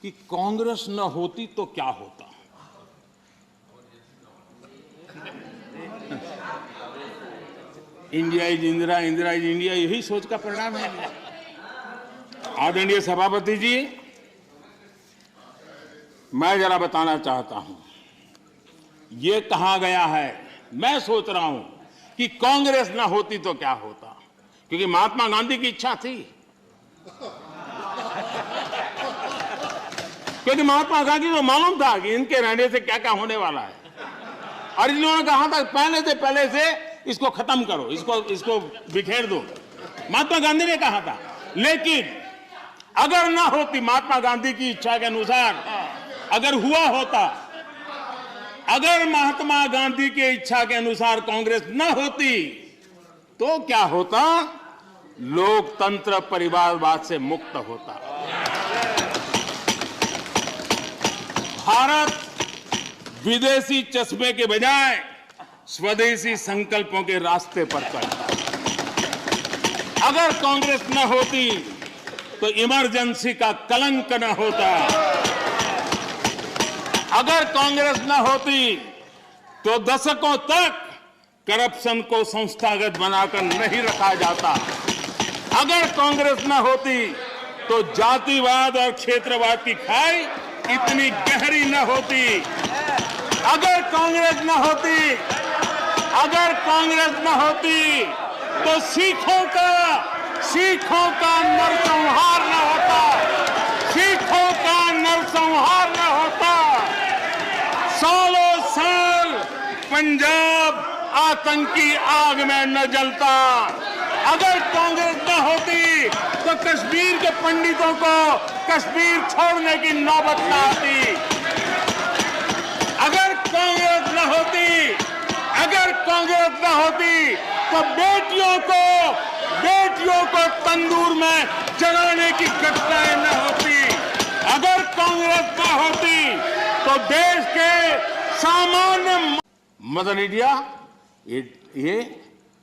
कि कांग्रेस न होती तो क्या होता। India is Indira, Indira is India, यही सोच का परिणाम है। आदरणीय सभापति जी, मैं जरा बताना चाहता हूं, ये कहा गया है, मैं सोच रहा हूं कि कांग्रेस ना होती तो क्या होता, क्योंकि महात्मा गांधी की इच्छा थी। क्योंकि महात्मा गांधी को मालूम था कि इनके रहने से क्या क्या होने वाला है, और इन्होंने कहा था पहले से इसको खत्म करो, इसको बिखेर दो। महात्मा गांधी ने कहा था। लेकिन अगर ना होती महात्मा गांधी की इच्छा के अनुसार, अगर हुआ होता, अगर महात्मा गांधी की इच्छा के अनुसार कांग्रेस ना होती तो क्या होता? लोकतंत्र परिवारवाद से मुक्त होता। भारत विदेशी चश्मे के बजाय स्वदेशी संकल्पों के रास्ते पर चलता। अगर कांग्रेस न होती तो इमरजेंसी का कलंक न होता। अगर कांग्रेस न होती तो दशकों तक करप्शन को संस्थागत बनाकर नहीं रखा जाता। अगर कांग्रेस न होती तो जातिवाद और क्षेत्रवाद की खाई इतनी गहरी न होती। अगर कांग्रेस न होती तो सिखों का नरसंहार न होता। सिखों का नरसंहार न होता। सालों साल पंजाब आतंकी आग में न जलता। अगर कांग्रेस न होती तो कश्मीर के पंडितों को कश्मीर छोड़ने की नौबत न आती। अगर कांग्रेस न होती तो बेटियों को तंदूर में जलाने की घटनाएं न होती। अगर कांग्रेस न होती तो देश के सामान्य मदर इंडिया, ये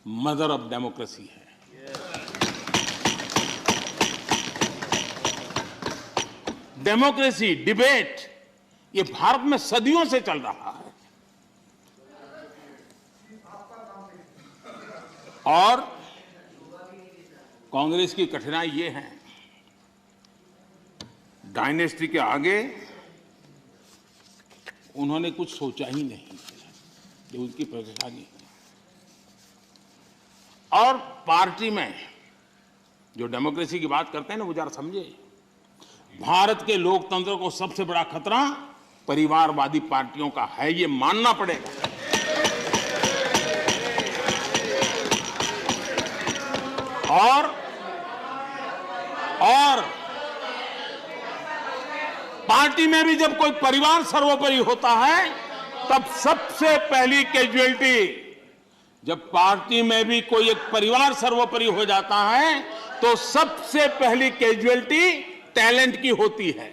मदर ऑफ डेमोक्रेसी है। डेमोक्रेसी, डिबेट, ये भारत में सदियों से चल रहा है। और कांग्रेस की कठिनाई ये है, डायनेस्टी के आगे उन्होंने कुछ सोचा ही नहीं, ये उनकी परेशानी है। और पार्टी में जो डेमोक्रेसी की बात करते हैं ना, वो जरा समझे, भारत के लोकतंत्र को सबसे बड़ा खतरा परिवारवादी पार्टियों का है, ये मानना पड़ेगा। और पार्टी में भी जब कोई परिवार सर्वोपरि होता है, तब सबसे पहली कैजुअलिटी, जब पार्टी में भी कोई एक परिवार सर्वोपरि हो जाता है तो सबसे पहली कैजुअलिटी टैलेंट की होती है।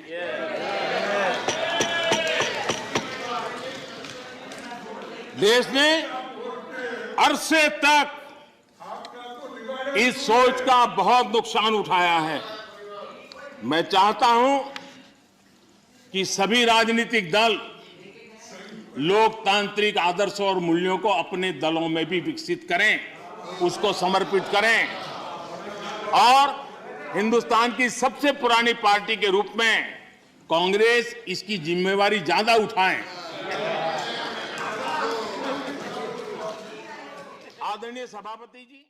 देश ने अरसे तक इस सोच का बहुत नुकसान उठाया है। मैं चाहता हूं कि सभी राजनीतिक दल लोकतांत्रिक आदर्शों और मूल्यों को अपने दलों में भी विकसित करें, उसको समर्पित करें, और हिंदुस्तान की सबसे पुरानी पार्टी के रूप में कांग्रेस इसकी जिम्मेवारी ज्यादा उठाए। आदरणीय सभापति जी।